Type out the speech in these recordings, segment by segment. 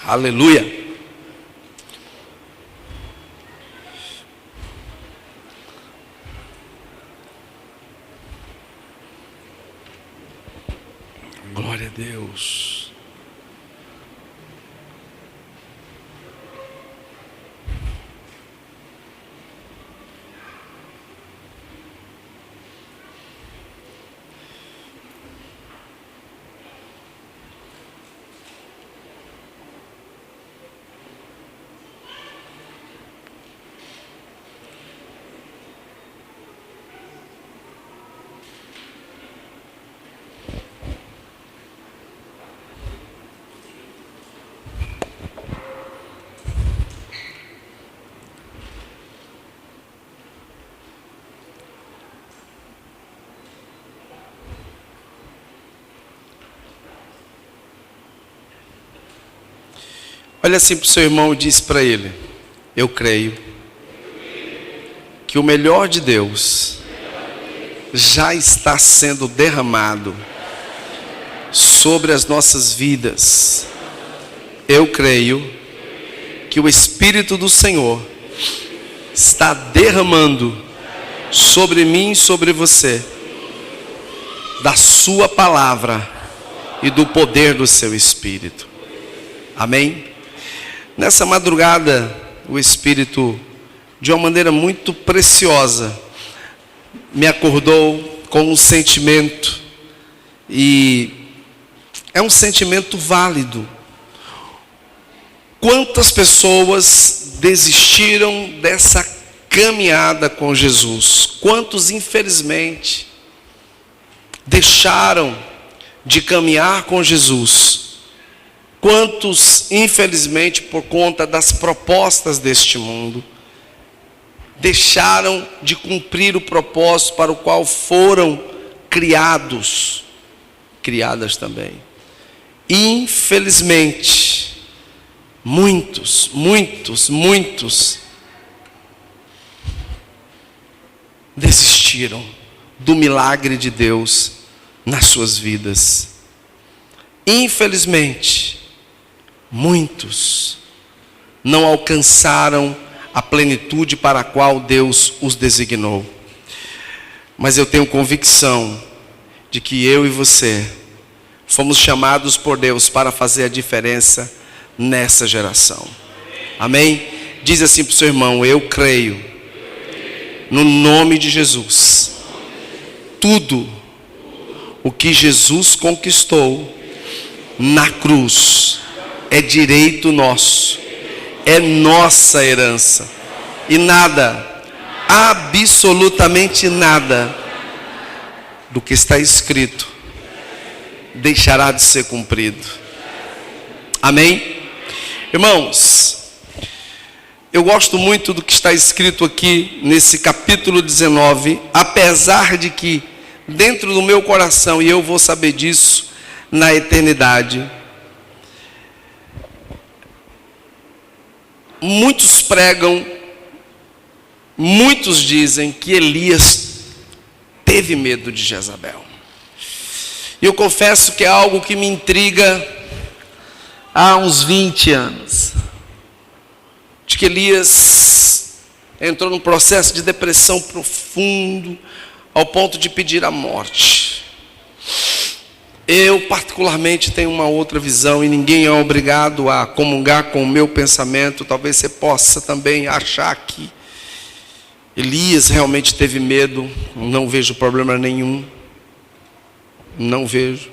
Aleluia. Glória a Deus. Olha assim para o seu irmão e diz para ele: eu creio que o melhor de Deus já está sendo derramado sobre as nossas vidas. Eu creio que o Espírito do Senhor está derramando sobre mim e sobre você da sua palavra e do poder do seu Espírito. Amém? Nessa madrugada, o Espírito, de uma maneira muito preciosa, me acordou com um sentimento, e é um sentimento válido. Quantas pessoas desistiram dessa caminhada com Jesus? Quantos, infelizmente, deixaram de caminhar com Jesus? Quantos, infelizmente, por conta das propostas deste mundo, deixaram de cumprir o propósito para o qual foram criadas também. Infelizmente, muitos desistiram do milagre de Deus nas suas vidas. Infelizmente, muitos não alcançaram a plenitude para a qual Deus os designou. Mas eu tenho convicção de que eu e você fomos chamados por Deus para fazer a diferença nessa geração. Amém? Diz assim para o seu irmão: eu creio, no nome de Jesus, tudo o que Jesus conquistou na cruz é direito nosso, é nossa herança, e nada, absolutamente nada do que está escrito deixará de ser cumprido. Amém? Irmãos, eu gosto muito do que está escrito aqui nesse capítulo 19, apesar de que dentro do meu coração, e eu vou saber disso na eternidade, muitos pregam, muitos dizem que Elias teve medo de Jezabel. E eu confesso que é algo que me intriga há uns 20 anos. De que Elias entrou num processo de depressão profundo, ao ponto de pedir a morte. Eu particularmente tenho uma outra visão, e ninguém é obrigado a comungar com o meu pensamento. Talvez você possa também achar que Elias realmente teve medo. Não vejo problema nenhum. Não vejo.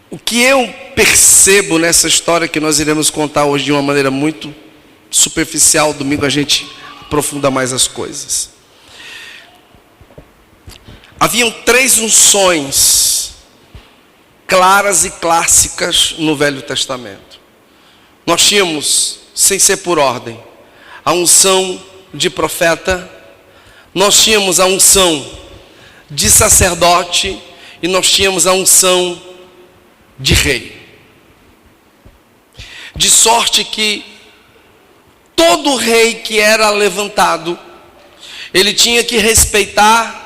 O que eu percebo nessa história que nós iremos contar hoje de uma maneira muito superficial, domingo a gente aprofunda mais as coisas. Haviam 3 unções claras e clássicas no Velho Testamento. Nós tínhamos, sem ser por ordem, a unção de profeta, nós tínhamos a unção de sacerdote e nós tínhamos a unção de rei. De sorte que todo rei que era levantado, ele tinha que respeitar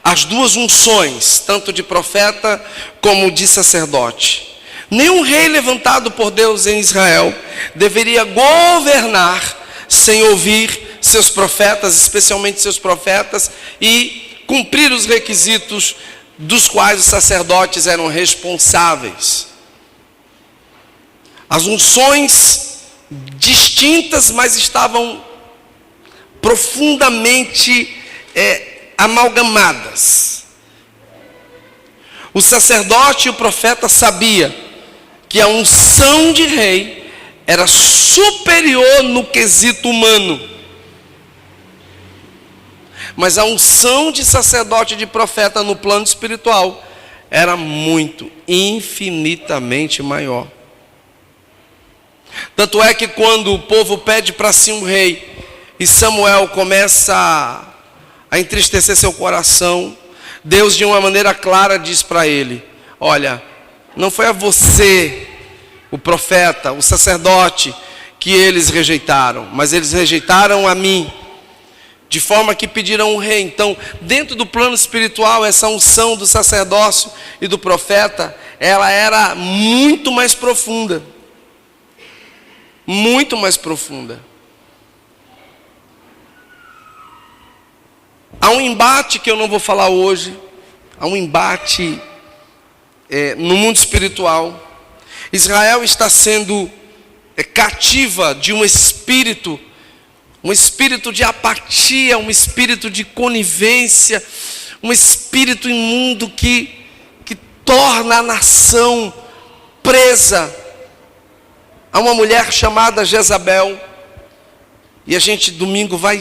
as duas unções, tanto de profeta como de sacerdote. Nenhum rei levantado por Deus em Israel deveria governar sem ouvir seus profetas, especialmente seus profetas, e cumprir os requisitos dos quais os sacerdotes eram responsáveis. As unções distintas, mas estavam profundamente amalgamadas. O sacerdote e o profeta sabia que a unção de rei era superior no quesito humano, mas a unção de sacerdote e de profeta no plano espiritual era muito, infinitamente maior. Tanto é que quando o povo pede para si um rei e Samuel começa a entristecer seu coração, Deus de uma maneira clara diz para ele: olha, não foi a você, o profeta, o sacerdote, que eles rejeitaram, mas eles rejeitaram a mim, de forma que pediram um rei. Então, dentro do plano espiritual, essa unção do sacerdócio e do profeta, ela era muito mais profunda. Muito mais profunda. Há um embate que eu não vou falar hoje, há um embate no mundo espiritual. Israel está sendo cativa de um espírito de apatia, um espírito de conivência, um espírito imundo que torna a nação presa a uma mulher chamada Jezabel. E a gente domingo vai,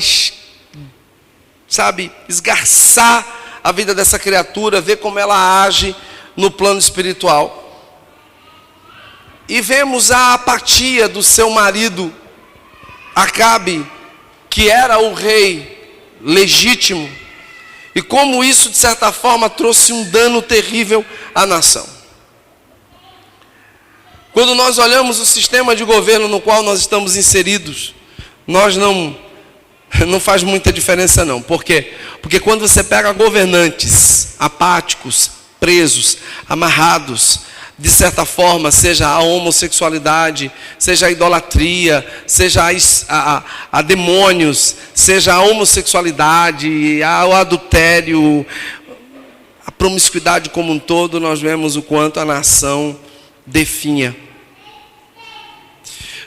esgarçar a vida dessa criatura, ver como ela age no plano espiritual. E vemos a apatia do seu marido Acabe, que era o rei legítimo, e como isso de certa forma trouxe um dano terrível à nação. Quando nós olhamos o sistema de governo no qual nós estamos inseridos, nós não faz muita diferença não. Por quê? Porque quando você pega governantes apáticos, presos, amarrados, de certa forma, seja a homossexualidade, seja a idolatria, seja a demônios, seja a homossexualidade, o adultério, a promiscuidade como um todo, nós vemos o quanto a nação definha.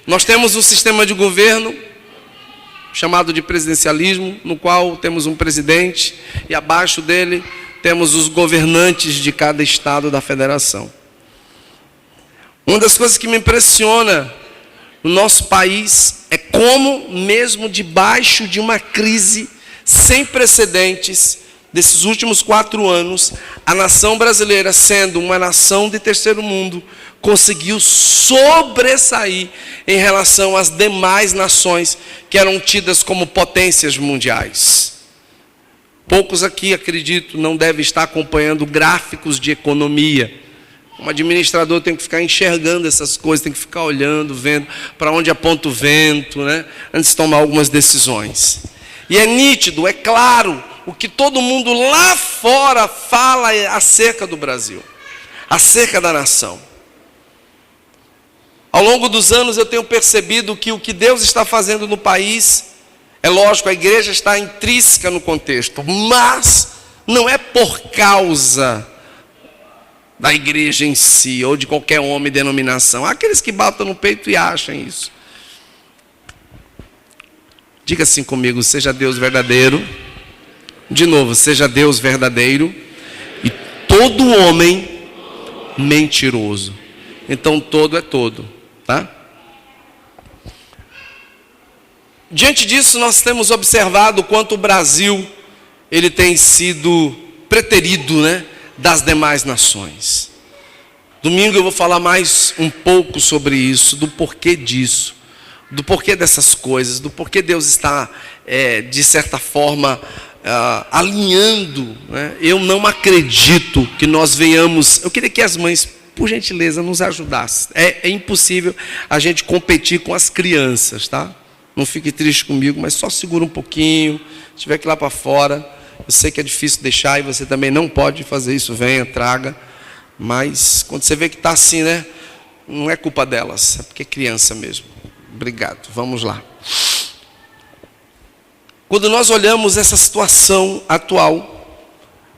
Nós temos um sistema de governo chamado de presidencialismo, no qual temos um presidente e abaixo dele temos os governantes de cada estado da federação. Uma das coisas que me impressiona no nosso país é como, mesmo debaixo de uma crise sem precedentes desses últimos 4 anos, a nação brasileira, sendo uma nação de terceiro mundo, conseguiu sobressair em relação às demais nações que eram tidas como potências mundiais. Poucos aqui, acredito, não devem estar acompanhando gráficos de economia. Como administrador tem que ficar enxergando essas coisas, tem que ficar olhando, vendo para onde aponta o vento, né? Antes de tomar algumas decisões. E é nítido, é claro, o que todo mundo lá fora fala acerca do Brasil, acerca da nação. Ao longo dos anos eu tenho percebido que o que Deus está fazendo no país, é lógico, a igreja está intrínseca no contexto, mas não é por causa da igreja em si, ou de qualquer homem e denominação. Há aqueles que batem no peito e acham isso. Diga assim comigo: seja Deus verdadeiro. De novo, seja Deus verdadeiro e todo homem mentiroso. Então todo é todo, tá? Diante disso, nós temos observado o quanto o Brasil ele tem sido preterido, né, das demais nações. Domingo eu vou falar mais um pouco sobre isso, do porquê disso, do porquê dessas coisas, do porquê Deus está, de certa forma, alinhando, né? Eu não acredito que nós venhamos. Eu queria que as mães, por gentileza, nos ajudassem. É impossível a gente competir com as crianças, tá? Não fique triste comigo, mas só segura um pouquinho. Se tiver que ir lá para fora, Eu sei que é difícil deixar e você também não pode fazer isso. Venha, traga. Mas quando você vê que está assim, né? Não é culpa delas, é porque é criança mesmo. Obrigado, vamos lá. Quando nós olhamos essa situação atual,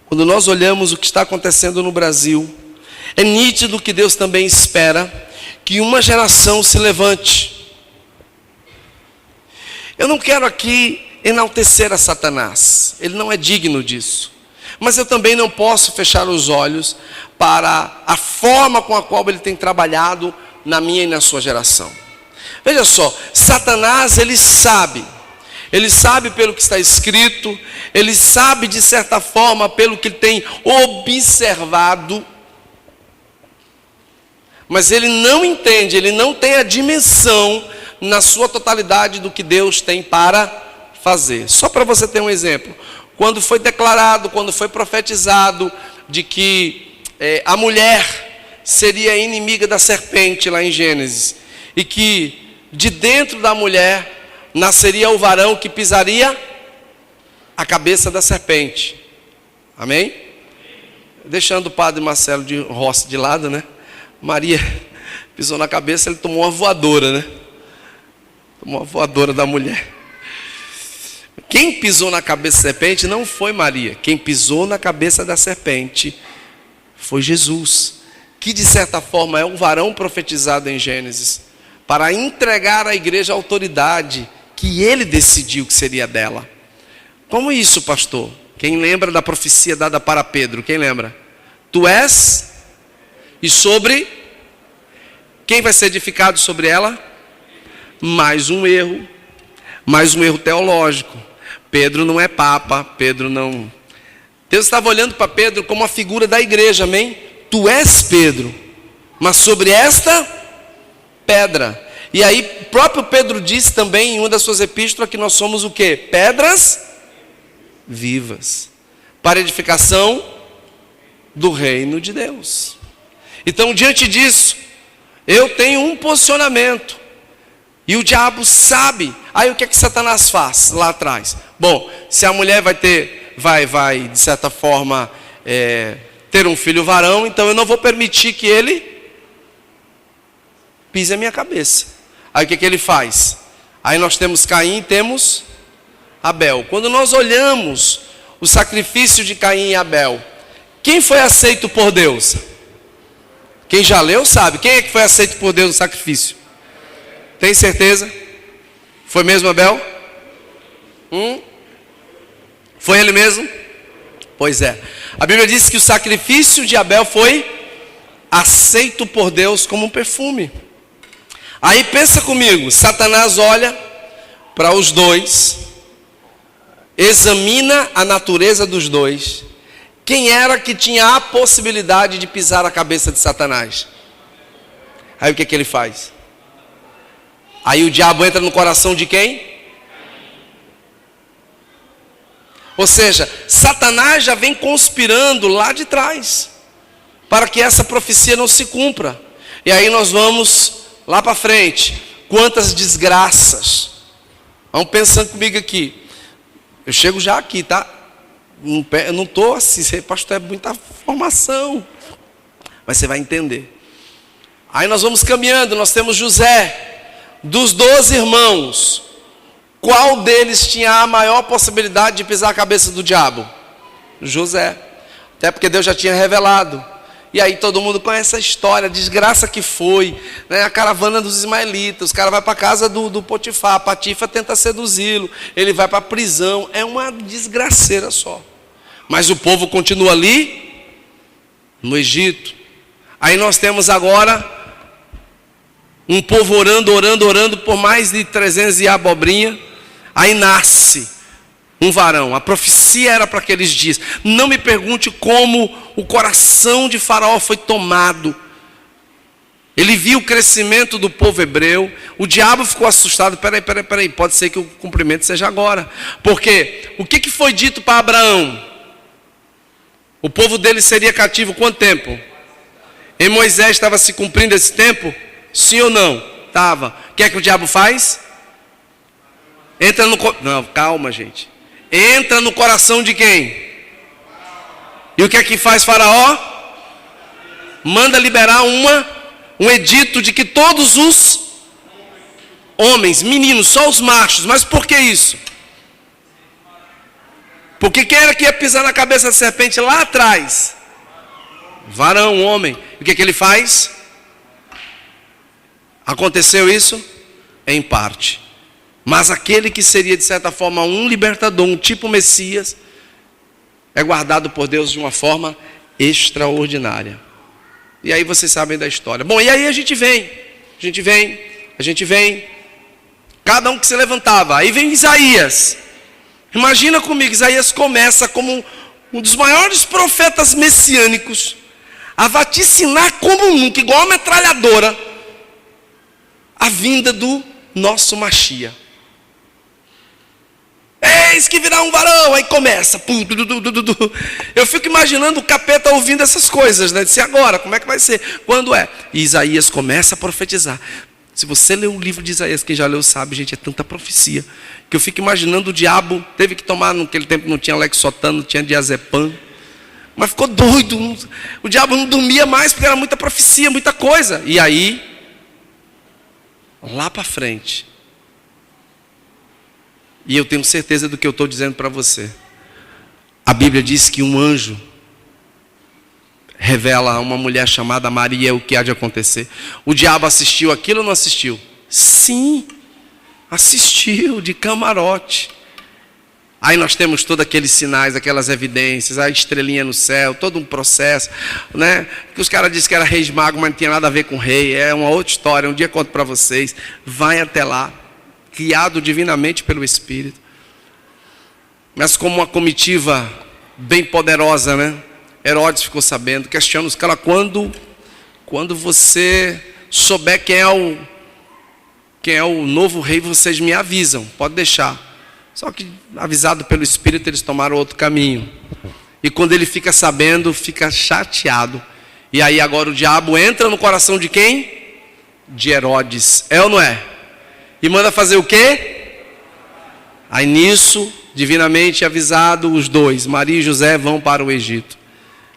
quando nós olhamos o que está acontecendo no Brasil, é nítido que Deus também espera que uma geração se levante. Eu não quero aqui enaltecer a Satanás, ele não é digno disso. Mas eu também não posso fechar os olhos para a forma com a qual ele tem trabalhado na minha e na sua geração. Veja só, Satanás, ele sabe pelo que está escrito, ele sabe de certa forma pelo que ele tem observado, mas ele não entende, ele não tem a dimensão na sua totalidade do que Deus tem para fazer. Só para você ter um exemplo, quando foi declarado, quando foi profetizado de que a mulher seria inimiga da serpente lá em Gênesis, e que de dentro da mulher nasceria o varão que pisaria a cabeça da serpente. Amém? Deixando o padre Marcelo de Rossi de lado, né? Maria pisou na cabeça, ele tomou uma voadora, né? Tomou uma voadora da mulher. Quem pisou na cabeça da serpente não foi Maria. Quem pisou na cabeça da serpente foi Jesus, que de certa forma é um varão profetizado em Gênesis, para entregar à igreja a autoridade que ele decidiu que seria dela. Como isso, pastor? Quem lembra da profecia dada para Pedro? Quem lembra? Tu és, e sobre quem vai ser edificado sobre ela? Mais um erro teológico. Pedro não é papa, Pedro não... Deus estava olhando para Pedro como uma figura da igreja, amém? Tu és Pedro, mas sobre esta pedra. E aí próprio Pedro disse também em uma das suas epístolas que nós somos o quê? Pedras vivas, para edificação do reino de Deus. Então, diante disso, eu tenho um posicionamento, e o diabo sabe. Aí o que é que Satanás faz lá atrás? Bom, se a mulher vai de certa forma ter um filho varão, então eu não vou permitir que ele pise a minha cabeça. Aí o que é que ele faz? Aí nós temos Caim e temos Abel. Quando nós olhamos o sacrifício de Caim e Abel, quem foi aceito por Deus? Quem já leu sabe. Quem é que foi aceito por Deus no sacrifício? Tem certeza? Foi mesmo Abel? Foi ele mesmo? Pois é. A Bíblia diz que o sacrifício de Abel foi aceito por Deus como um perfume. Aí pensa comigo, Satanás olha para os dois, examina a natureza dos dois. Quem era que tinha a possibilidade de pisar a cabeça de Satanás? Aí o que ele faz? Aí o diabo entra no coração de quem? Ou seja, Satanás já vem conspirando lá de trás, para que essa profecia não se cumpra. E aí nós vamos lá para frente. Quantas desgraças. Vão pensando comigo aqui. Eu chego já aqui, tá? Eu não estou assim, pastor, é muita formação. Mas você vai entender. Aí nós vamos caminhando, nós temos José. Dos 12 irmãos, qual deles tinha a maior possibilidade de pisar a cabeça do diabo? José. Até porque Deus já tinha revelado. E aí todo mundo conhece a história, a desgraça que foi, né? A caravana dos ismaelitas, os caras vão para a casa do Potifar, Patifa tenta seduzi-lo, ele vai para a prisão, é uma desgraceira só. Mas o povo continua ali, no Egito. Aí nós temos agora um povo orando por mais de 300 e abobrinha. Aí nasce um varão. A profecia era para aqueles dias. Não me pergunte como o coração de Faraó foi tomado. Ele viu o crescimento do povo hebreu. O diabo ficou assustado. Peraí, pode ser que o cumprimento seja agora. Porque o que foi dito para Abraão? O povo dele seria cativo quanto tempo? Em Moisés estava se cumprindo esse tempo? Sim ou não? Estava. O que é que o diabo faz? Entra no... Não, calma, gente. entra no coração de quem? E o que é que faz Faraó? Manda liberar um edito de que todos os homens, meninos, só os machos. Mas por que isso? Porque quem era que ia pisar na cabeça da serpente lá atrás? Varão, homem. E o que é que ele faz? Aconteceu isso? Em parte. Mas aquele que seria de certa forma um libertador, um tipo Messias, é guardado por Deus de uma forma extraordinária. E aí vocês sabem da história. Bom, e aí a gente vem. Cada um que se levantava. Aí vem Isaías. Imagina comigo, Isaías começa como um dos maiores profetas messiânicos a vaticinar como nunca, igual uma metralhadora, a vinda do nosso Machia. Eis que virá um varão, aí começa. Eu fico imaginando o capeta ouvindo essas coisas, né? Disse, agora, como é que vai ser? Quando é? E Isaías começa a profetizar. Se você ler o livro de Isaías, quem já leu sabe, gente, é tanta profecia, que eu fico imaginando o diabo, teve que tomar, naquele tempo não tinha Lexotan, não tinha diazepam, mas ficou doido, o diabo não dormia mais, porque era muita profecia, muita coisa. E aí, lá para frente, e eu tenho certeza do que eu estou dizendo para você, a Bíblia diz que um anjo revela a uma mulher chamada Maria o que há de acontecer. O diabo assistiu aquilo ou não assistiu? Sim, assistiu de camarote. Aí nós temos todos aqueles sinais, aquelas evidências, a estrelinha no céu, todo um processo, né? Que os caras dizem que era reis magos, mas não tinha nada a ver com rei, é uma outra história, um dia eu conto para vocês. Vai até lá, guiado divinamente pelo Espírito. Mas como uma comitiva bem poderosa, né? Herodes ficou sabendo, questiona os caras, quando você souber quem é o novo rei, vocês me avisam, pode deixar. Só que, avisado pelo Espírito, eles tomaram outro caminho. E quando ele fica sabendo, fica chateado. E aí agora o diabo entra no coração de quem? De Herodes, é ou não é? E manda fazer o quê? Aí nisso, divinamente avisado, os dois, Maria e José, vão para o Egito.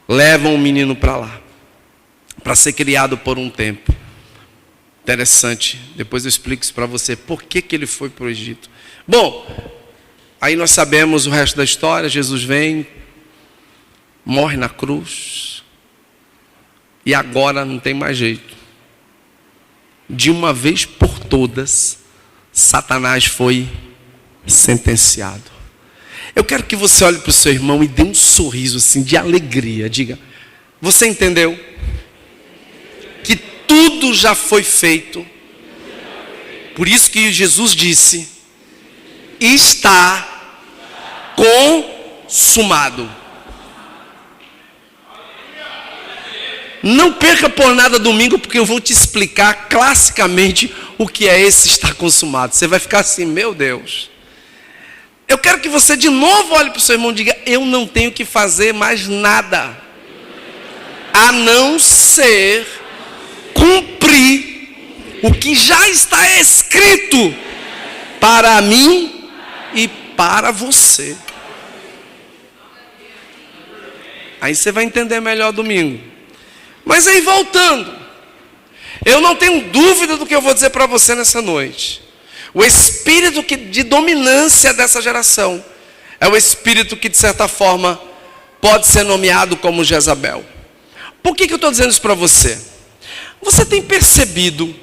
Levam o menino para lá, para ser criado por um tempo. Interessante, depois eu explico isso para você, por que ele foi para o Egito. Bom, aí nós sabemos o resto da história. Jesus vem, morre na cruz, e agora não tem mais jeito. De uma vez por todas, Satanás foi sentenciado. Eu quero que você olhe para o seu irmão e dê um sorriso assim de alegria. Diga, você entendeu? Que tudo já foi feito. Por isso que Jesus disse, está consumado. Não perca por nada domingo, porque eu vou te explicar classicamente o que é esse estar consumado. Você vai ficar assim, meu Deus. Eu quero que você de novo olhe para o seu irmão e diga, eu não tenho que fazer mais nada, a não ser cumprir o que já está escrito para mim e para você. Aí você vai entender melhor domingo. Mas aí voltando, eu não tenho dúvida do que eu vou dizer para você nessa noite. O espírito de dominância dessa geração é o espírito que de certa forma pode ser nomeado como Jezabel. Por que eu estou dizendo isso para você? Você tem percebido,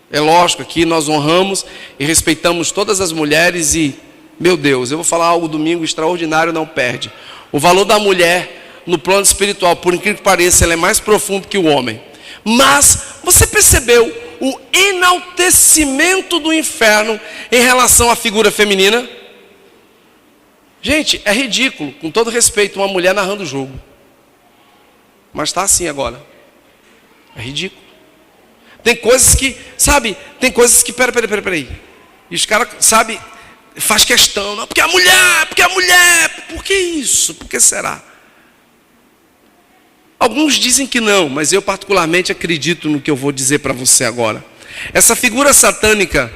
é lógico que nós honramos e respeitamos todas as mulheres e, meu Deus, eu vou falar algo domingo extraordinário, não perde. O valor da mulher no plano espiritual, por incrível que pareça, ele é mais profundo que o homem. Mas você percebeu o enaltecimento do inferno em relação à figura feminina? Gente, é ridículo, com todo respeito, uma mulher narrando o jogo. Mas está assim agora. É ridículo. Tem coisas que, sabe, peraí. E os caras, sabe, faz questão, não, porque a mulher, por que isso? Por que será? Alguns dizem que não, mas eu particularmente acredito no que eu vou dizer para você agora. Essa figura satânica,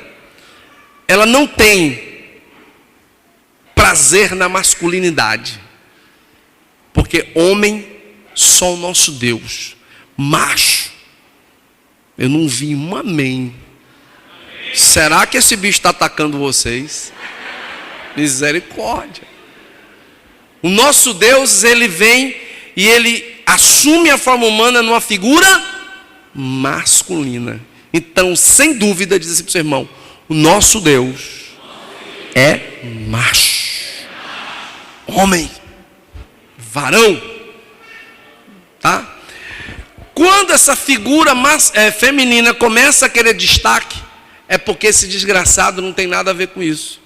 ela não tem prazer na masculinidade. Porque homem, só o nosso Deus. Macho, eu não vi um amém. Será que esse bicho está atacando vocês? Misericórdia. O nosso Deus, ele vem e ele assume a forma humana numa figura masculina. Então, sem dúvida, diz assim para o seu irmão, o nosso Deus é macho. Homem. Varão. Tá? Quando essa figura feminina começa a querer destaque, é porque esse desgraçado não tem nada a ver com isso.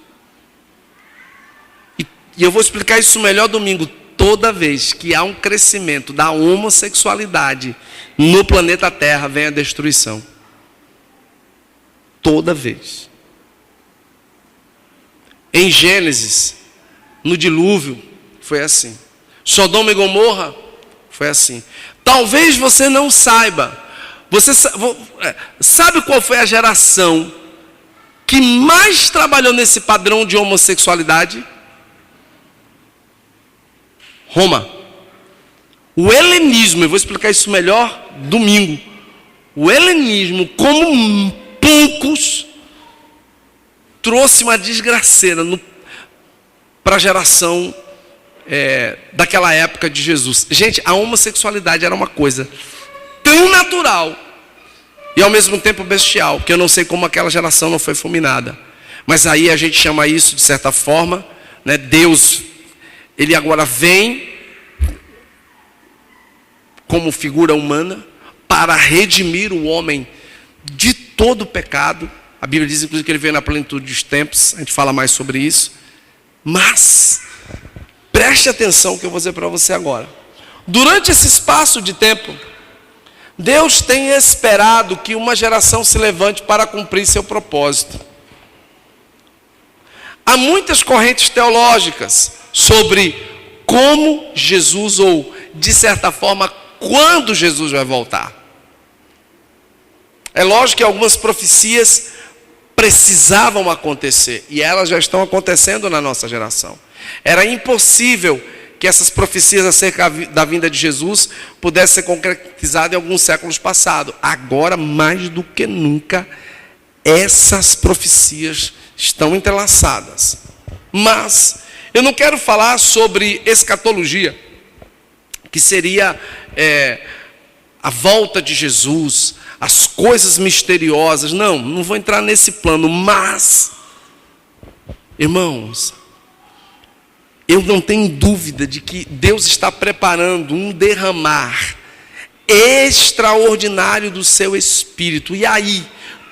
E eu vou explicar isso melhor domingo. Toda vez que há um crescimento da homossexualidade no planeta Terra, vem a destruição. Toda vez. Em Gênesis, no dilúvio, foi assim. Sodoma e Gomorra, foi assim. Talvez você não saiba. Você sabe qual foi a geração que mais trabalhou nesse padrão de homossexualidade? Roma. O helenismo, eu vou explicar isso melhor domingo. O helenismo, como poucos, trouxe uma desgraceira para a geração daquela época de Jesus. Gente, a homossexualidade era uma coisa tão natural e ao mesmo tempo bestial, que eu não sei como aquela geração não foi fulminada. Mas aí a gente chama isso de certa forma, né, Deus, ele agora vem como figura humana para redimir o homem de todo o pecado. A Bíblia diz inclusive que ele veio na plenitude dos tempos, a gente fala mais sobre isso. Mas preste atenção que eu vou dizer para você agora. Durante esse espaço de tempo, Deus tem esperado que uma geração se levante para cumprir seu propósito. Há muitas correntes teológicas sobre como Jesus, ou de certa forma, quando Jesus vai voltar. É lógico que algumas profecias precisavam acontecer, e elas já estão acontecendo na nossa geração. Era impossível que essas profecias acerca da vinda de Jesus pudessem ser concretizadas em alguns séculos passados. Agora, mais do que nunca, essas profecias estão entrelaçadas. Mas eu não quero falar sobre escatologia, que seria a volta de Jesus, as coisas misteriosas. Não vou entrar nesse plano, mas, irmãos, eu não tenho dúvida de que Deus está preparando um derramar extraordinário do seu Espírito. E aí,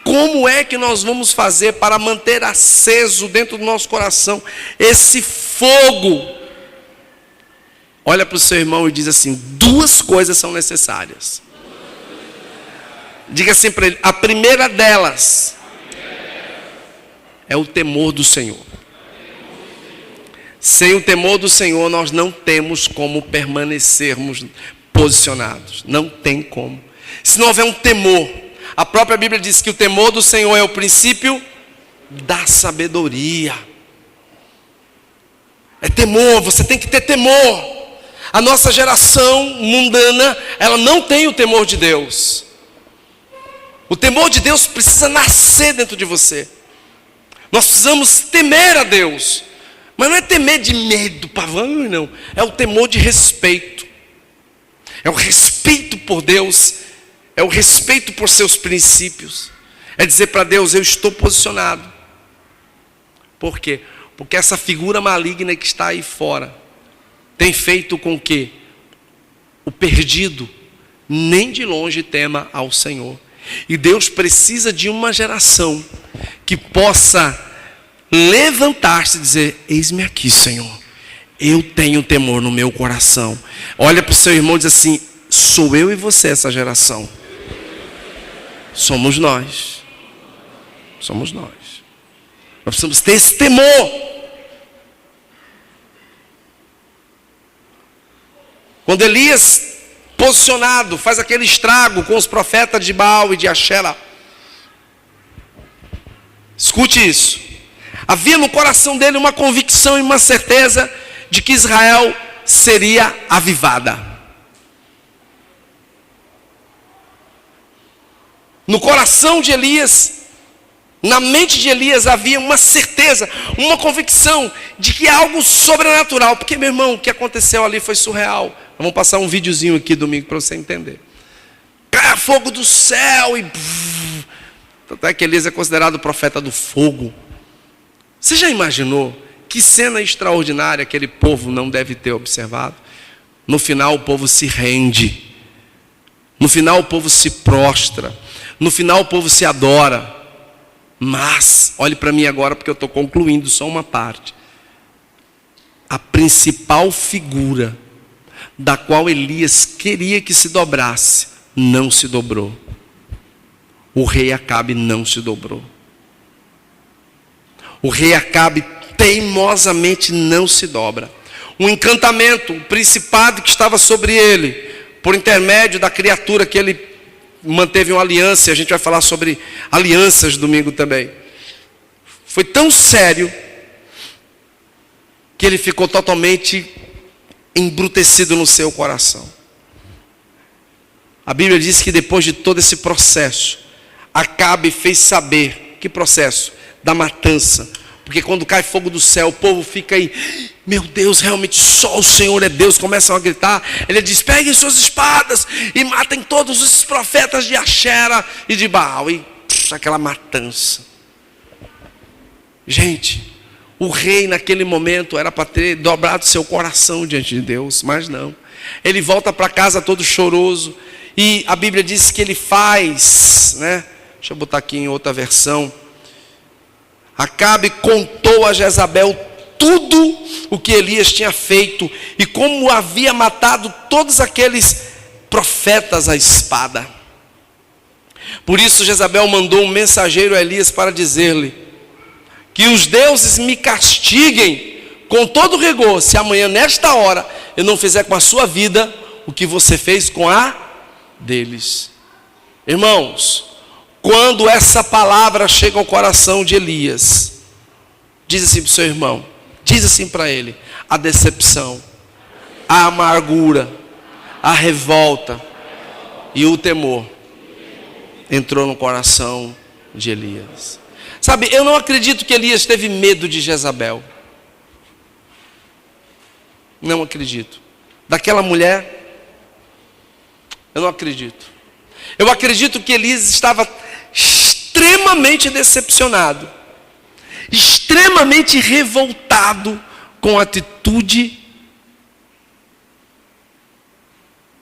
como é que nós vamos fazer para manter aceso dentro do nosso coração esse fogo? Olha para o seu irmão e diz assim: duas coisas são necessárias. Diga assim para ele: a primeira delas é o temor do Senhor. Sem o temor do Senhor, nós não temos como permanecermos posicionados. Não tem como. Se não houver um temor, a própria Bíblia diz que o temor do Senhor é o princípio da sabedoria. É temor, você tem que ter temor. A nossa geração mundana, ela não tem o temor de Deus. O temor de Deus precisa nascer dentro de você. Nós precisamos temer a Deus. Mas não é temer de medo, pavão, não. É o temor de respeito. É o respeito por Deus. É o respeito por seus princípios. É dizer para Deus: eu estou posicionado. Por quê? Porque essa figura maligna que está aí fora tem feito com que o perdido nem de longe tema ao Senhor. E Deus precisa de uma geração que possa levantar-se e dizer: eis-me aqui, Senhor, eu tenho temor no meu coração. Olha para o seu irmão e diz assim: sou eu e você essa geração. Somos nós. Somos nós. Nós precisamos ter esse temor. Quando Elias, posicionado, faz aquele estrago com os profetas de Baal e de Axera, escute isso. Havia no coração dele uma convicção e uma certeza de que Israel seria avivada. No coração de Elias, na mente de Elias havia uma certeza, uma convicção de que é algo sobrenatural. Porque, meu irmão, o que aconteceu ali foi surreal. Vamos passar um videozinho aqui domingo para você entender. Cai fogo do céu e... Tanto é que Elias é considerado o profeta do fogo. Você já imaginou que cena extraordinária aquele povo não deve ter observado? No final o povo se rende. No final o povo se prostra. No final o povo se adora. Mas, olhe para mim agora porque eu estou concluindo só uma parte. A principal figura da qual Elias queria que se dobrasse, não se dobrou. O rei Acabe não se dobrou. O rei Acabe teimosamente não se dobra. O encantamento, o principado que estava sobre ele, por intermédio da criatura que ele manteve uma aliança, e a gente vai falar sobre alianças domingo também, foi tão sério que ele ficou totalmente embrutecido no seu coração. A Bíblia diz que depois de todo esse processo, Acabe fez saber, que processo? Da matança. Porque quando cai fogo do céu, o povo fica aí, meu Deus, realmente só o Senhor é Deus. Começam a gritar. Ele diz, peguem suas espadas e matem todos os profetas de Axera e de Baal. E aquela matança. Gente, o rei naquele momento era para ter dobrado seu coração diante de Deus, mas não. Ele volta para casa todo choroso. E a Bíblia diz que ele faz, né? Deixa eu botar aqui em outra versão. Acabe contou a Jezabel tudo o que Elias tinha feito e como havia matado todos aqueles profetas à espada. Por isso Jezabel mandou um mensageiro a Elias para dizer-lhe que os deuses me castiguem com todo rigor, se amanhã nesta hora eu não fizer com a sua vida o que você fez com a deles. Irmãos, quando essa palavra chega ao coração de Elias, diz assim para o seu irmão, diz assim para ele, a decepção, a amargura, a revolta e o temor entrou no coração de Elias. Sabe, eu não acredito que Elias teve medo de Jezabel. Não acredito. Daquela mulher, eu não acredito. Eu acredito que Elias estava extremamente decepcionado, extremamente revoltado com a atitude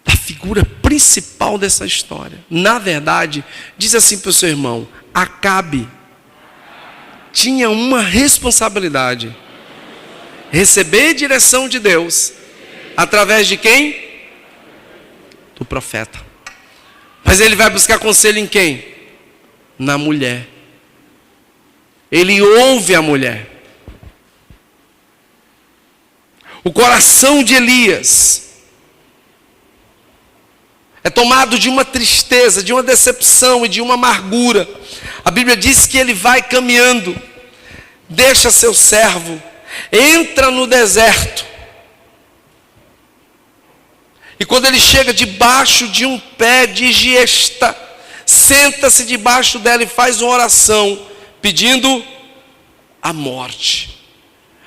da figura principal dessa história. Na verdade, diz assim para o seu irmão, Acabe tinha uma responsabilidade: receber direção de Deus, através de quem? Do profeta. Mas ele vai buscar conselho em quem? Na mulher. Ele ouve a mulher. O coração de Elias é tomado de uma tristeza, de uma decepção e de uma amargura. A Bíblia diz que ele vai caminhando, deixa seu servo, entra no deserto. E quando ele chega debaixo de um pé de giesta, senta-se debaixo dela e faz uma oração, pedindo a morte.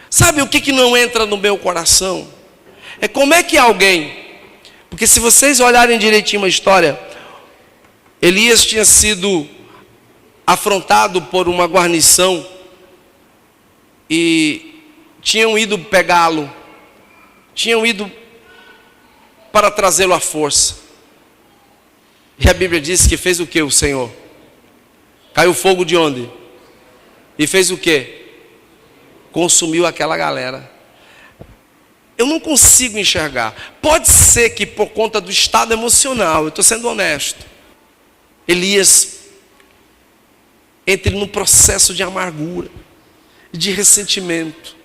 Sabe o que não entra no meu coração? É como é que alguém... Porque se vocês olharem direitinho a história, Elias tinha sido afrontado por uma guarnição e tinham ido pegá-lo, tinham ido para trazê-lo à força. E a Bíblia diz que fez o que o Senhor? Caiu fogo de onde? E fez o que? Consumiu aquela galera. Eu não consigo enxergar. Pode ser que por conta do estado emocional, eu estou sendo honesto, Elias entre num processo de amargura, de ressentimento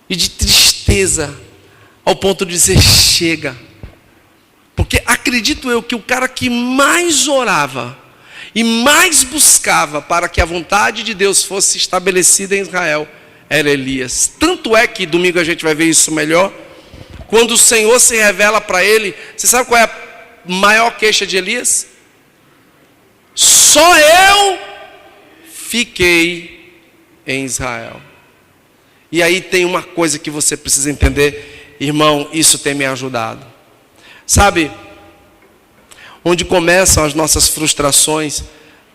e de tristeza, ao ponto de dizer, chega. Porque acredito eu que o cara que mais orava e mais buscava para que a vontade de Deus fosse estabelecida em Israel era Elias. Tanto é que domingo a gente vai ver isso melhor. Quando o Senhor se revela para ele, você sabe qual é a maior queixa de Elias? Só eu fiquei em Israel. E aí tem uma coisa que você precisa entender, irmão, isso tem me ajudado. Sabe, onde começam as nossas frustrações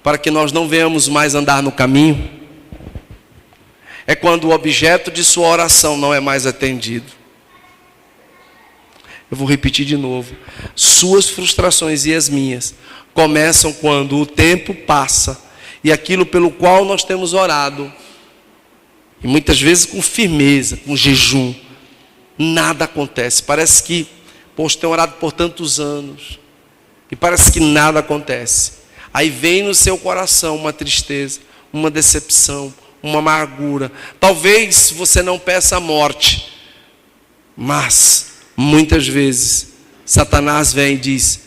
para que nós não venhamos mais andar no caminho, é quando o objeto de sua oração não é mais atendido. Eu vou repetir de novo. Suas frustrações e as minhas começam quando o tempo passa e aquilo pelo qual nós temos orado, e muitas vezes com firmeza, com jejum, nada acontece. Parece que, poxa, tem orado por tantos anos e parece que nada acontece. Aí vem no seu coração uma tristeza, uma decepção, uma amargura. Talvez você não peça a morte, mas muitas vezes Satanás vem e diz: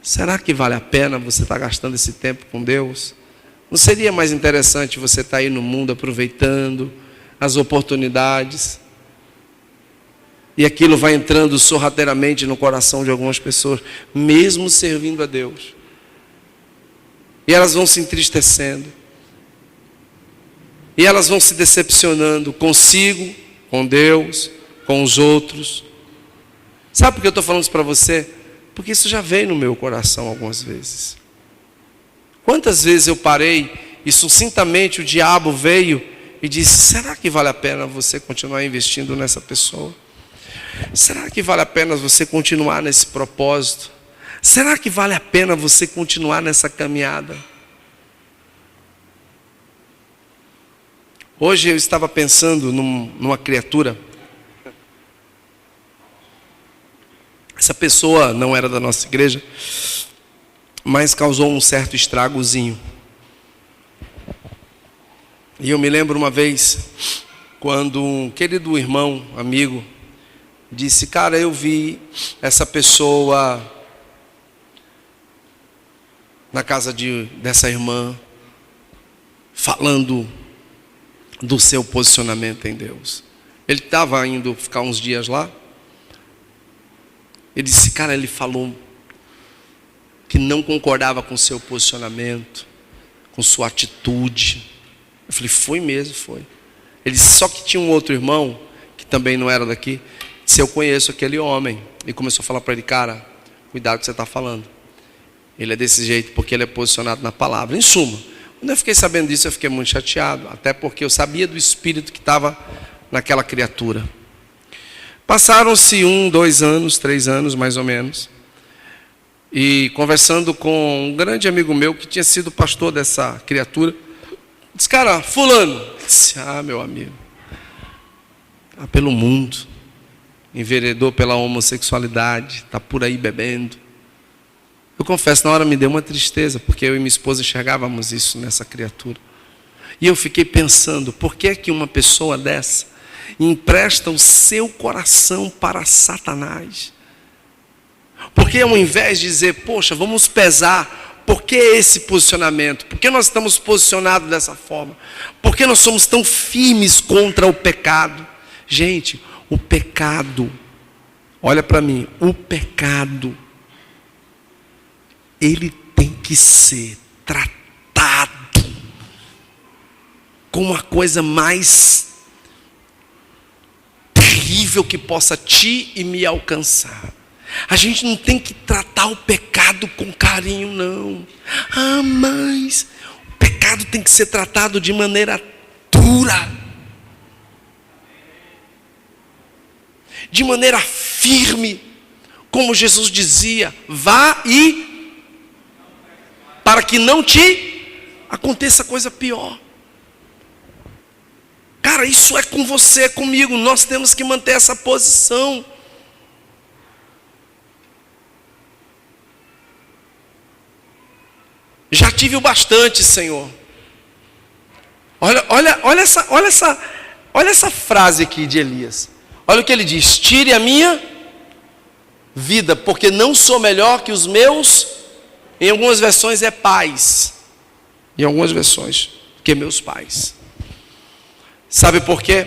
será que vale a pena você estar gastando esse tempo com Deus? Não seria mais interessante você estar aí no mundo aproveitando as oportunidades? E aquilo vai entrando sorrateiramente no coração de algumas pessoas, mesmo servindo a Deus. E elas vão se entristecendo. E elas vão se decepcionando consigo, com Deus, com os outros. Sabe por que eu estou falando isso para você? Porque isso já veio no meu coração algumas vezes. Quantas vezes eu parei e sucintamente o diabo veio e disse: será que vale a pena você continuar investindo nessa pessoa? Será que vale a pena você continuar nesse propósito? Será que vale a pena você continuar nessa caminhada? Hoje eu estava pensando numa criatura. Essa pessoa não era da nossa igreja, mas causou um certo estragozinho. E eu me lembro uma vez, quando um querido irmão, amigo, disse: cara, eu vi essa pessoa na casa dessa irmã, falando do seu posicionamento em Deus. Ele estava indo ficar uns dias lá. Ele disse: cara, ele falou que não concordava com o seu posicionamento, com sua atitude. Eu falei: foi mesmo, foi. Ele disse: só que tinha um outro irmão, que também não era daqui, disse: eu conheço aquele homem. E começou a falar para ele: cara, cuidado com o que você está falando. Ele é desse jeito porque ele é posicionado na palavra. Em suma, quando eu fiquei sabendo disso, eu fiquei muito chateado, até porque eu sabia do espírito que estava naquela criatura. Passaram-se 1, 2 anos, 3 anos mais ou menos, e conversando com um grande amigo meu que tinha sido pastor dessa criatura, disse: cara, fulano. Disse: ah, meu amigo, está pelo mundo, enveredou pela homossexualidade, está por aí bebendo. Eu confesso, na hora me deu uma tristeza, porque eu e minha esposa enxergávamos isso nessa criatura. E eu fiquei pensando: por que é que uma pessoa dessa empresta o seu coração para Satanás? Porque ao invés de dizer: poxa, vamos pesar, por que esse posicionamento? Por que nós estamos posicionados dessa forma? Por que nós somos tão firmes contra o pecado? Gente, o pecado, olha para mim, o pecado, ele tem que ser tratado como a coisa mais terrível que possa te e me alcançar. A gente não tem que tratar o pecado com carinho, não. Ah, mas o pecado tem que ser tratado de maneira dura, de maneira firme, como Jesus dizia: vá e para que não te aconteça coisa pior. Cara, isso é com você, é comigo. Nós temos que manter essa posição. Já tive o bastante, Senhor. Olha essa frase aqui de Elias. Olha o que ele diz: tire a minha vida, porque não sou melhor que os meus. Em algumas versões é pais. Em algumas versões, que meus pais. Sabe por quê?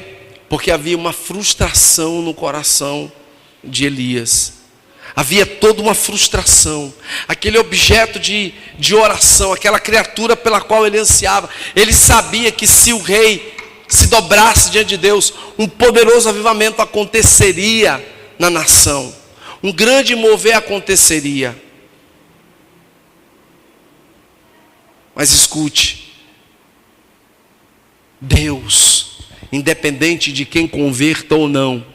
Porque havia uma frustração no coração de Elias. Havia toda uma frustração. Aquele objeto de oração, aquela criatura pela qual ele ansiava. Ele sabia que se o rei se dobrasse diante de Deus, um poderoso avivamento aconteceria na nação. Um grande mover aconteceria. Mas escute, Deus, independente de quem converta ou não,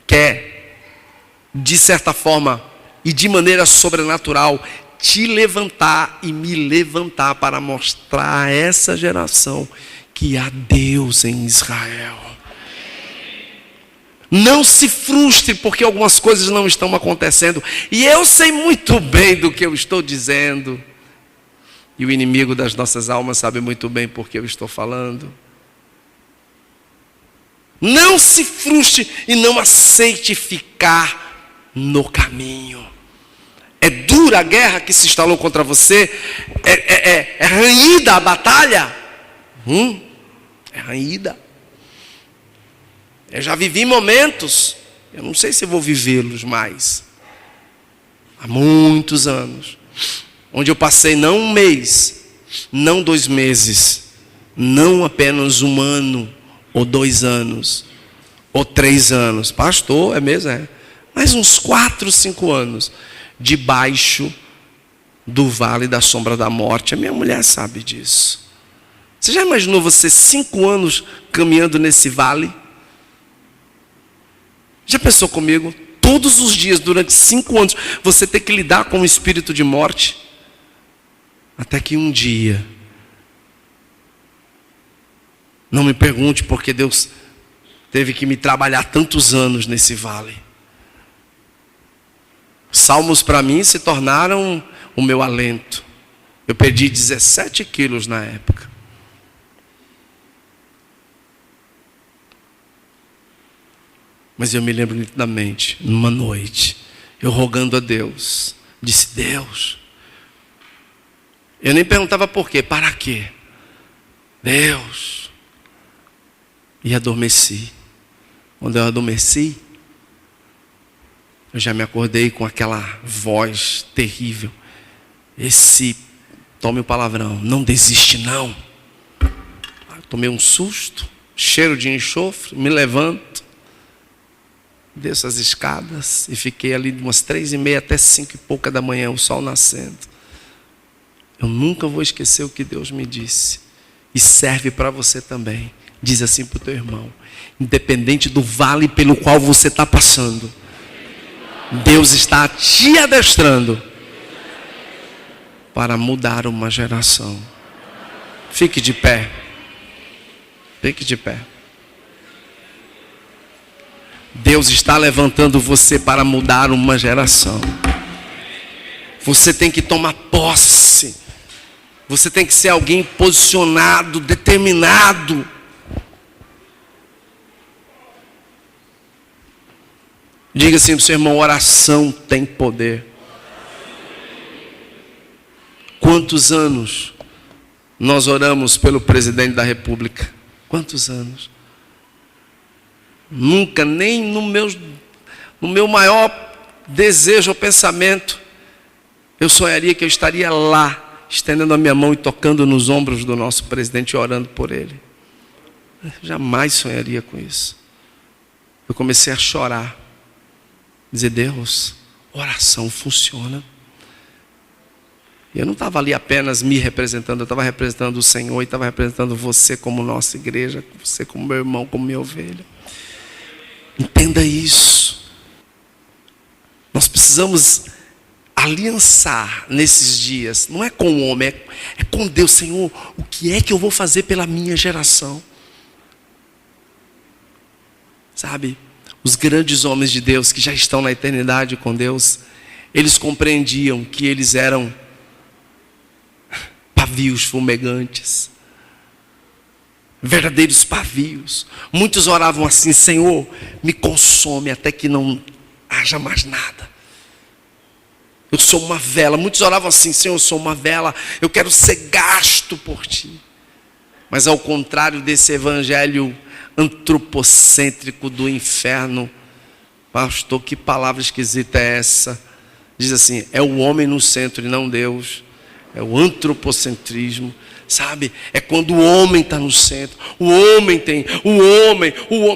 quer, de certa forma e de maneira sobrenatural, te levantar e me levantar para mostrar a essa geração que há Deus em Israel. Não se frustre porque algumas coisas não estão acontecendo. E eu sei muito bem do que eu estou dizendo. E o inimigo das nossas almas sabe muito bem porque eu estou falando. Não se frustre e não aceite ficar no caminho. É dura a guerra que se instalou contra você? É ranhida a batalha? É ranhida. Eu já vivi momentos, eu não sei se vou vivê-los mais, há muitos anos, onde eu passei não um mês, não 2 meses, não apenas 1 ano, ou 2 anos, ou 3 anos, pastor, é mesmo, mas uns 4, 5 anos, debaixo do vale da sombra da morte. A minha mulher sabe disso. Você já imaginou você 5 anos caminhando nesse vale? Já pensou comigo? Todos os dias, durante 5 anos, você ter que lidar com o espírito de morte? Até que um dia, não me pergunte porque Deus teve que me trabalhar tantos anos nesse vale. Salmos para mim se tornaram o meu alento. Eu perdi 17 quilos na época. Mas eu me lembro nitidamente, numa noite, eu rogando a Deus, disse: Deus. Eu nem perguntava por quê, para quê? Deus. E adormeci. Quando eu adormeci, eu já me acordei com aquela voz terrível. Tome o palavrão, não desiste não. Eu tomei um susto, cheiro de enxofre, me levanto. Desço as escadas e fiquei ali de umas 3h30 até 5 e pouca da manhã, o sol nascendo. Eu nunca vou esquecer o que Deus me disse. E serve para você também. Diz assim para o teu irmão: independente do vale pelo qual você está passando, Deus está te adestrando para mudar uma geração. Fique de pé. Fique de pé. Deus está levantando você para mudar uma geração. Você tem que tomar posse. Você tem que ser alguém posicionado, determinado. Diga assim para o seu irmão: oração tem poder. Quantos anos nós oramos pelo presidente da República? Quantos anos? Nunca, nem no meu maior desejo ou pensamento, eu sonharia que eu estaria lá, estendendo a minha mão e tocando nos ombros do nosso presidente e orando por ele. Eu jamais sonharia com isso. Eu comecei a chorar, dizer: Deus, oração funciona. E eu não estava ali apenas me representando, eu estava representando o Senhor e estava representando você como nossa igreja, você como meu irmão, como minha ovelha. Entenda isso. Nós precisamos aliançar nesses dias. Não é com o homem, é com Deus. Senhor, o que é que eu vou fazer pela minha geração? Sabe, os grandes homens de Deus que já estão na eternidade com Deus, eles compreendiam que eles eram pavios fumegantes, verdadeiros pavios. Muitos oravam assim: Senhor, me consome até que não haja mais nada. sou uma vela. Muitos oravam assim: Senhor, eu sou uma vela, eu quero ser gasto por ti. Mas ao contrário desse evangelho antropocêntrico do inferno, pastor, que palavra esquisita é essa? Diz assim: é o homem no centro e não Deus. É o antropocentrismo, sabe? É quando o homem está no centro. O homem.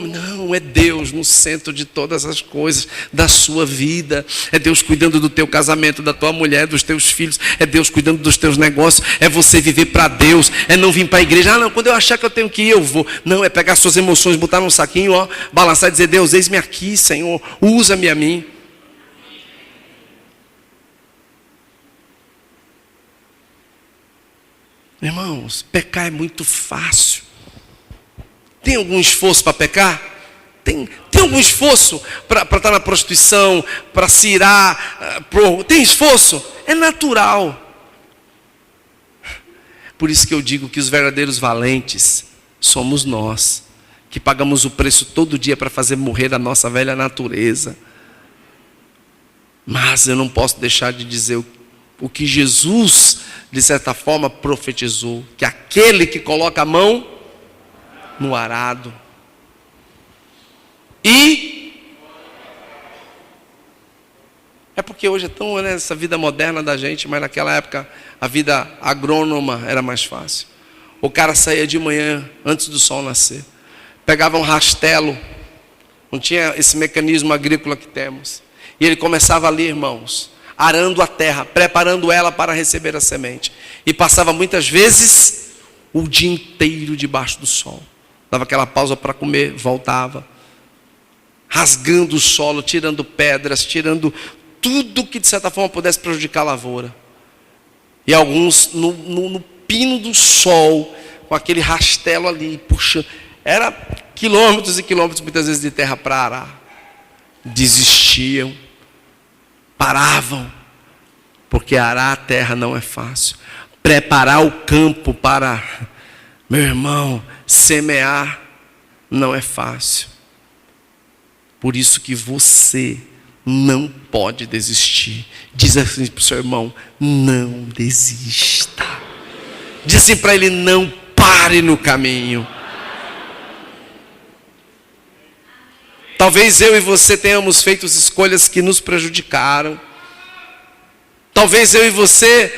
Não, é Deus no centro de todas as coisas da sua vida. É Deus cuidando do teu casamento, da tua mulher, dos teus filhos. É Deus cuidando dos teus negócios. É você viver para Deus. É não vir para a igreja. Ah, não, quando eu achar que eu tenho que ir, eu vou. Não, é pegar suas emoções, botar num saquinho, ó, balançar e dizer: Deus, eis-me aqui, Senhor. Usa-me a mim. Irmãos, pecar é muito fácil. Tem algum esforço para pecar? Tem algum esforço para estar na prostituição, para se irar? Tem esforço? É natural. Por isso que eu digo que os verdadeiros valentes somos nós, que pagamos o preço todo dia para fazer morrer a nossa velha natureza. Mas eu não posso deixar de dizer o que Jesus, de certa forma, profetizou: que aquele que coloca a mão no arado é porque hoje é tão, né, essa vida moderna da gente, mas naquela época a vida agrônoma era mais fácil. O cara saía de manhã antes do sol nascer, pegava um rastelo, não tinha esse mecanismo agrícola que temos, e ele começava ali, irmãos, arando a terra, preparando ela para receber a semente. E passava muitas vezes o dia inteiro debaixo do sol. Dava aquela pausa para comer, voltava. Rasgando o solo, tirando pedras, tirando tudo que de certa forma pudesse prejudicar a lavoura. E alguns no pino do sol, com aquele rastelo ali, puxando. Era quilômetros e quilômetros muitas vezes de terra para arar. Desistiam. Paravam, porque arar a terra não é fácil. Preparar o campo para, meu irmão, semear não é fácil. Por isso que você não pode desistir. Diz assim para o seu irmão: não desista. Diz assim para ele: não pare no caminho. Talvez eu e você tenhamos feito escolhas que nos prejudicaram. Talvez eu e você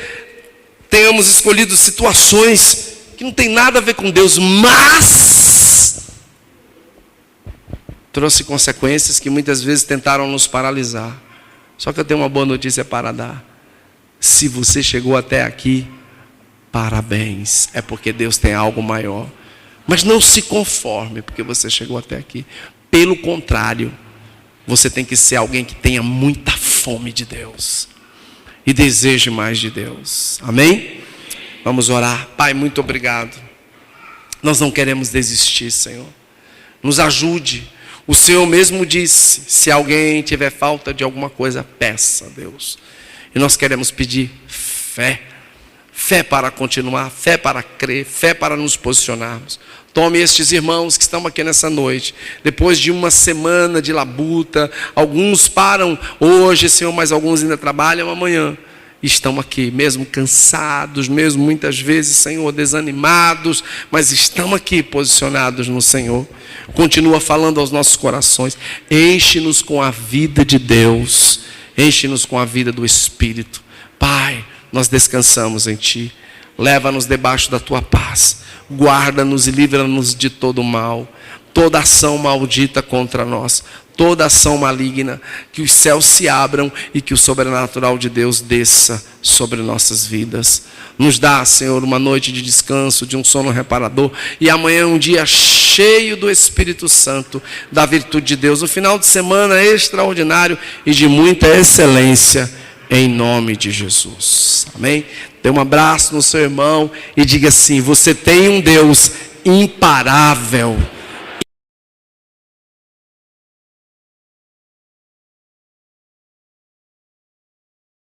tenhamos escolhido situações que não tem nada a ver com Deus, mas trouxe consequências que muitas vezes tentaram nos paralisar. Só que eu tenho uma boa notícia para dar. Se você chegou até aqui, parabéns. É porque Deus tem algo maior. Mas não se conforme porque você chegou até aqui. Pelo contrário, você tem que ser alguém que tenha muita fome de Deus e deseje mais de Deus. Amém? Vamos orar. Pai, muito obrigado. Nós não queremos desistir, Senhor. Nos ajude. O Senhor mesmo disse: se alguém tiver falta de alguma coisa, peça a Deus. E nós queremos pedir fé. Fé para continuar, fé para crer, fé para nos posicionarmos. Tome estes irmãos que estão aqui nessa noite, depois de uma semana de labuta. Alguns param hoje, Senhor, mas alguns ainda trabalham amanhã. Estão aqui, mesmo cansados, mesmo muitas vezes, Senhor, desanimados, mas estão aqui posicionados no Senhor. Continua falando aos nossos corações. Enche-nos com a vida de Deus, enche-nos com a vida do Espírito. Pai, nós descansamos em Ti. Leva-nos debaixo da Tua paz. Guarda-nos e livra-nos de todo mal. Toda ação maldita contra nós. Toda ação maligna. Que os céus se abram e que o sobrenatural de Deus desça sobre nossas vidas. Nos dá, Senhor, uma noite de descanso, de um sono reparador. E amanhã um dia cheio do Espírito Santo, da virtude de Deus. Um final de semana extraordinário e de muita excelência. Em nome de Jesus. Amém? Dê um abraço no seu irmão e diga assim: você tem um Deus imparável.